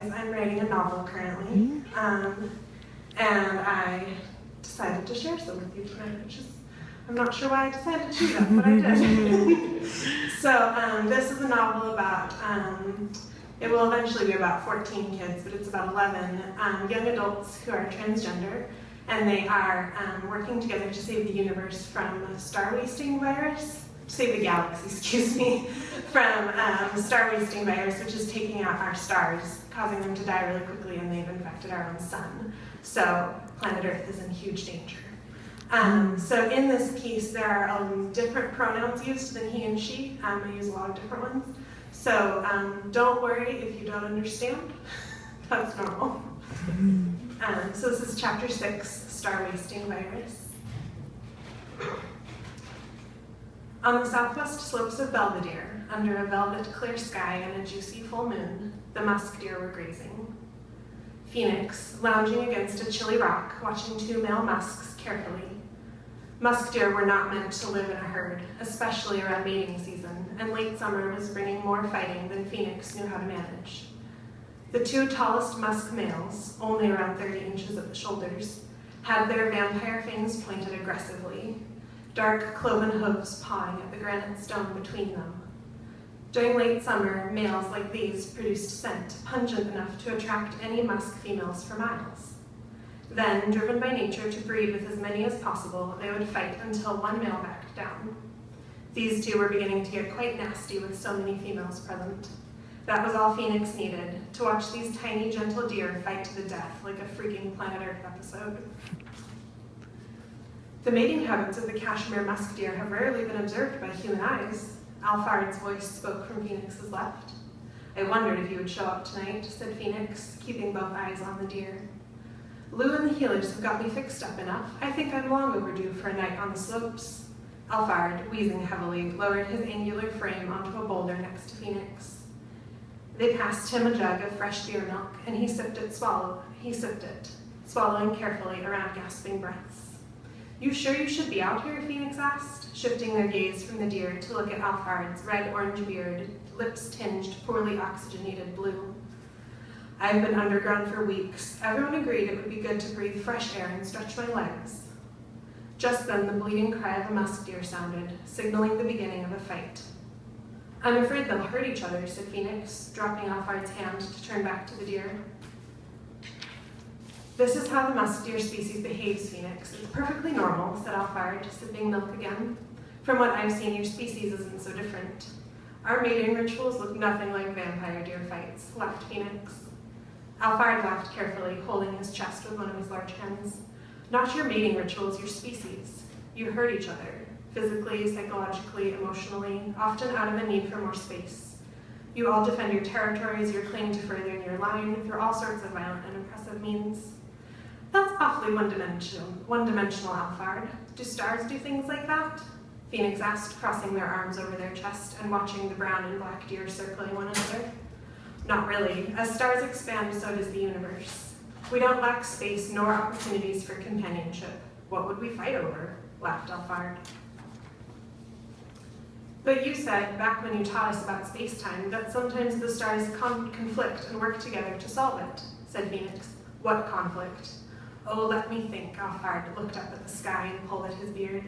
I'm writing a novel currently, and I decided to share some with you tonight, which is, I'm not sure why I decided to do that, but I did. So this is a novel about, it will eventually be about 14 kids, but it's about 11 young adults who are transgender, and they are working together to save the universe from a star wasting virus. Save the galaxy, excuse me, from star wasting virus, which is taking out our stars, causing them to die really quickly, and they've infected our own sun. So planet Earth is in huge danger. So in this piece, there are different pronouns used than he and she. I use a lot of different ones. So don't worry if you don't understand. That's normal. So this is chapter 6, Star Wasting Virus. On the southwest slopes of Belvedere, under a velvet clear sky and a juicy full moon, the musk deer were grazing. Phoenix, lounging against a chilly rock, watching 2 male musks carefully. Musk deer were not meant to live in a herd, especially around mating season, and late summer was bringing more fighting than Phoenix knew how to manage. The 2 tallest musk males, only around 30 inches at the shoulders, had their vampire fangs pointed aggressively, dark cloven hooves pawing at the granite stone between them. During late summer, males like these produced scent pungent enough to attract any musk females for miles. Then, driven by nature to breed with as many as possible, they would fight until one male backed down. These 2 were beginning to get quite nasty with so many females present. That was all Phoenix needed, to watch these tiny, gentle deer fight to the death like a freaking Planet Earth episode. The mating habits of the Kashmir musk deer have rarely been observed by human eyes. Alphard's voice spoke from Phoenix's left. I wondered if you would show up tonight, said Phoenix, keeping both eyes on the deer. Lou and the healers have got me fixed up enough. I think I'm long overdue for a night on the slopes. Alphard, wheezing heavily, lowered his angular frame onto a boulder next to Phoenix. They passed him a jug of fresh deer milk, and he sipped it, swallowing carefully around gasping breaths. You sure you should be out here? Phoenix asked, shifting their gaze from the deer to look at Alphard's red-orange beard, lips tinged poorly oxygenated blue. I've been underground for weeks. Everyone agreed it would be good to breathe fresh air and stretch my legs. Just then the bleeding cry of a musk deer sounded, signaling the beginning of a fight. I'm afraid they'll hurt each other, said Phoenix, dropping Alphard's hand to turn back to the deer. This is how the musk deer species behaves, Phoenix. It's perfectly normal, said Alphard, sipping milk again. From what I've seen, your species isn't so different. Our mating rituals look nothing like vampire deer fights, laughed Phoenix. Alphard laughed carefully, holding his chest with one of his large hands. Not your mating rituals, your species. You hurt each other, physically, psychologically, emotionally, often out of a need for more space. You all defend your territories, your claim to furthering your line, through all sorts of violent and oppressive means. That's awfully one-dimensional, Alphard. Do stars do things like that? Phoenix asked, crossing their arms over their chest and watching the brown and black deer circling one another. Not really. As stars expand, so does the universe. We don't lack space nor opportunities for companionship. What would we fight over? Laughed Alphard. But you said, back when you taught us about space-time, that sometimes the stars conflict and work together to solve it, said Phoenix. What conflict? Oh, let me think. Alphard looked up at the sky and pulled at his beard.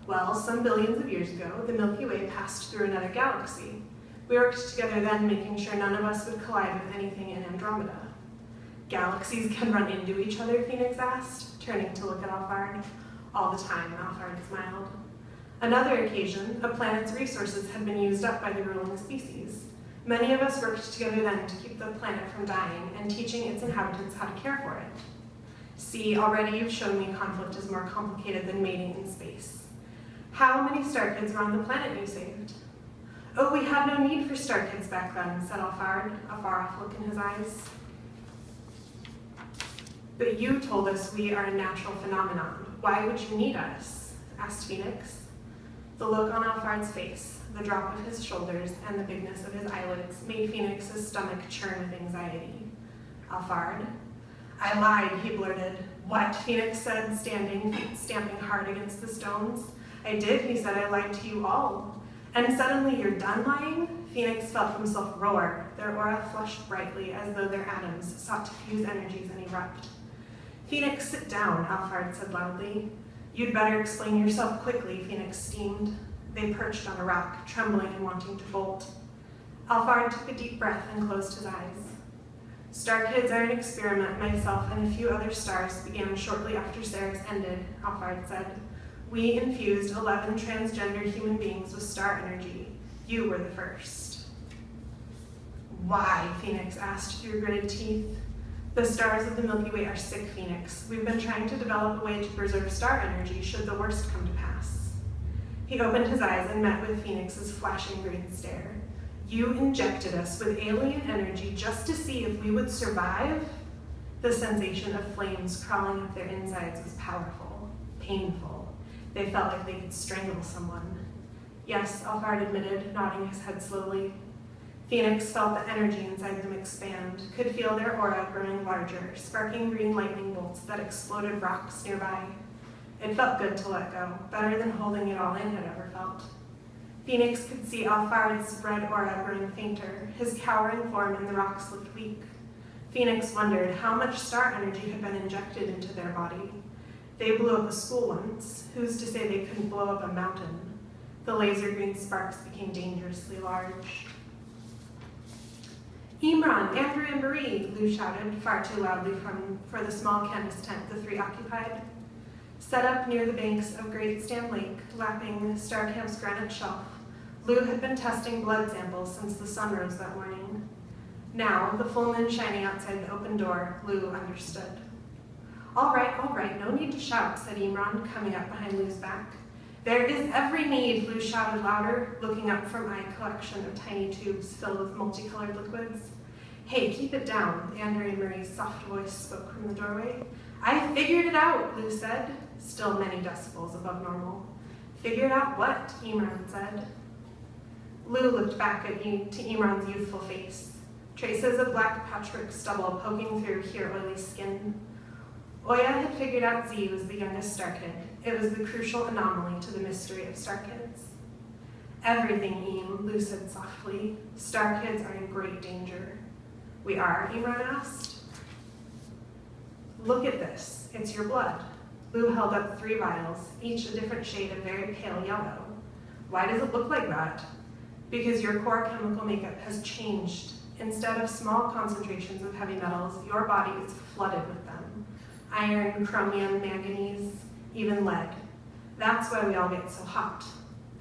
Well, some billions of years ago, the Milky Way passed through another galaxy. We worked together then, making sure none of us would collide with anything in Andromeda. Galaxies can run into each other, Phoenix asked, turning to look at Alphard. All the time, Alphard smiled. Another occasion, a planet's resources had been used up by the ruling species. Many of us worked together then to keep the planet from dying and teaching its inhabitants how to care for it. See, already you've shown me conflict is more complicated than mating in space. How many star kids were on the planet you saved? Oh, we had no need for star kids back then, said Alphard, a far-off look in his eyes. But you told us we are a natural phenomenon. Why would you need us? Asked Phoenix. The look on Alphard's face, the drop of his shoulders, and the bigness of his eyelids made Phoenix's stomach churn with anxiety. Alphard. I lied, he blurted. What? Phoenix said, stamping hard against the stones. I did, he said. I lied to you all. And suddenly you're done lying? Phoenix felt himself roar. Their aura flushed brightly as though their atoms sought to fuse energies and erupt. Phoenix, sit down, Alphard said loudly. You'd better explain yourself quickly, Phoenix steamed. They perched on a rock, trembling and wanting to bolt. Alphard took a deep breath and closed his eyes. Star Kids are an experiment myself and a few other stars began shortly after Ceres ended, Alphard said. We infused 11 transgender human beings with star energy. You were the first. Why? Phoenix asked through gritted teeth. The stars of the Milky Way are sick, Phoenix. We've been trying to develop a way to preserve star energy should the worst come to pass. He opened his eyes and met with Phoenix's flashing green stare. You injected us with alien energy just to see if we would survive? The sensation of flames crawling up their insides was powerful, painful. They felt like they could strangle someone. Yes, Alphard admitted, nodding his head slowly. Phoenix felt the energy inside them expand, could feel their aura growing larger, sparking green lightning bolts that exploded rocks nearby. It felt good to let go, better than holding it all in had ever felt. Phoenix could see Alphard's red aura growing fainter. His cowering form in the rocks looked weak. Phoenix wondered how much star energy had been injected into their body. They blew up a school once. Who's to say they couldn't blow up a mountain? The laser green sparks became dangerously large. Imran, Andrew, and Marie, Lou shouted far too loudly for the small canvas tent the three occupied. Set up near the banks of Great Stan Lake, lapping Star Camp's granite shelf, Lou had been testing blood samples since the sun rose that morning. Now, the full moon shining outside the open door, Lou understood. All right, no need to shout, said Imran, coming up behind Lou's back. There is every need, Lou shouted louder, looking up from a collection of tiny tubes filled with multicolored liquids. Hey, keep it down, Andrew and Marie's soft voice spoke from the doorway. I figured it out, Lou said, still many decibels above normal. Figured out what? Imran said. Lou looked back to Imran's youthful face, traces of black patchwork stubble poking through here oily skin. Oya had figured out Z was the youngest Star Kid. It was the crucial anomaly to the mystery of Star Kids. Everything, Eam, Lou said softly. Star Kids are in great danger. We are? Imran asked. Look at this. It's your blood. Lou held up 3 vials, each a different shade of very pale yellow. Why does it look like that? Because your core chemical makeup has changed. Instead of small concentrations of heavy metals, your body is flooded with them. Iron, chromium, manganese, even lead. That's why we all get so hot.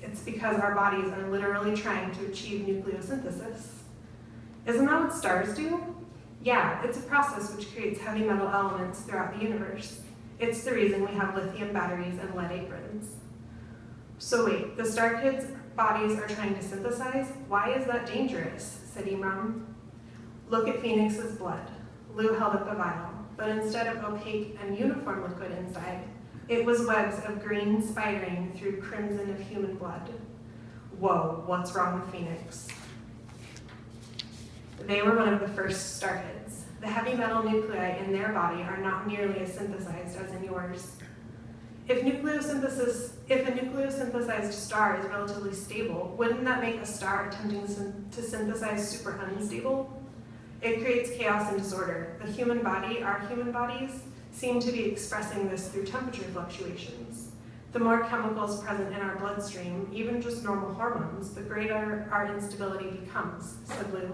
It's because our bodies are literally trying to achieve nucleosynthesis. Isn't that what stars do? Yeah, it's a process which creates heavy metal elements throughout the universe. It's the reason we have lithium batteries and lead aprons. So wait, the Star Kids' bodies are trying to synthesize? Why is that dangerous? Said Imran. Look at Phoenix's blood. Lou held up a vial, but instead of opaque and uniform liquid inside, it was webs of green spidering through crimson of human blood. Whoa, what's wrong with Phoenix? They were one of the first Star Kids. The heavy metal nuclei in their body are not nearly as synthesized as in yours. If a nucleosynthesized star is relatively stable, wouldn't that make a star attempting to synthesize super unstable? It creates chaos and disorder. The human body, our human bodies, seem to be expressing this through temperature fluctuations. The more chemicals present in our bloodstream, even just normal hormones, the greater our instability becomes, said Lou.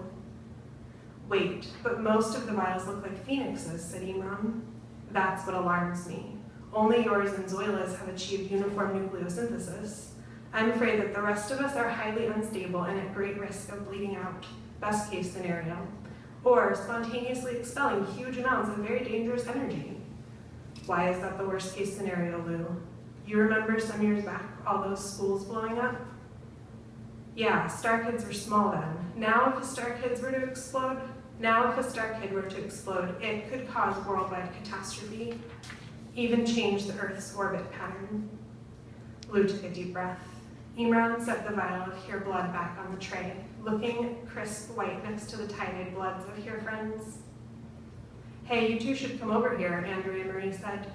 Wait, but most of the vials look like Phoenix's, said Imran. That's what alarms me. Only yours and Zoila's have achieved uniform nucleosynthesis. I'm afraid that the rest of us are highly unstable and at great risk of bleeding out, best case scenario, or spontaneously expelling huge amounts of very dangerous energy. Why is that the worst case scenario, Lou? You remember some years back, all those schools blowing up? Yeah, Star Kids were small then. Now if a Star Kid were to explode, it could cause worldwide catastrophe, even change the Earth's orbit pattern. Lou took a deep breath. Imran set the vial of Here blood back on the tray, looking crisp white next to the tide bloods of Here friends. Hey, you two should come over here, Andrew and Marie said.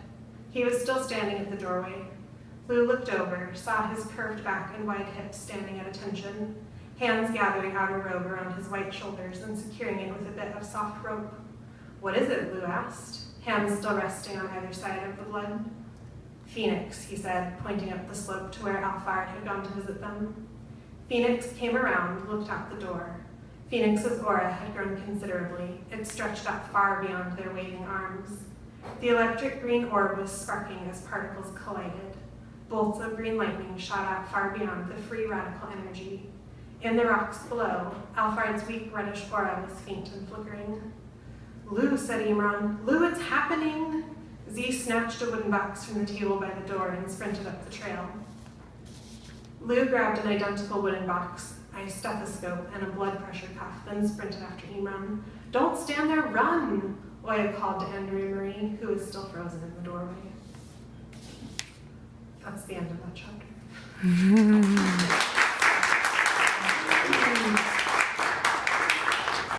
He was still standing at the doorway. Lou looked over, saw his curved back and wide hips standing at attention, hands gathering outer robe around his white shoulders and securing it with a bit of soft rope. "What is it?" Lou asked, hands still resting on either side of the blood. "Phoenix," he said, pointing up the slope to where Alphard had gone to visit them. Phoenix came around, looked out the door. Phoenix's aura had grown considerably. It stretched out far beyond their waving arms. The electric green orb was sparking as particles collided. Bolts of green lightning shot out far beyond the free radical energy. In the rocks below, Alphard's weak reddish aura was faint and flickering. "Lou," said Imran. "Lou, it's happening!" Z snatched a wooden box from the table by the door and sprinted up the trail. Lou grabbed an identical wooden box, a stethoscope, and a blood pressure cuff, then sprinted after Imran. "Don't stand there, run!" Oya called to Andrea Marie, who was still frozen in the doorway. That's the end of that chapter.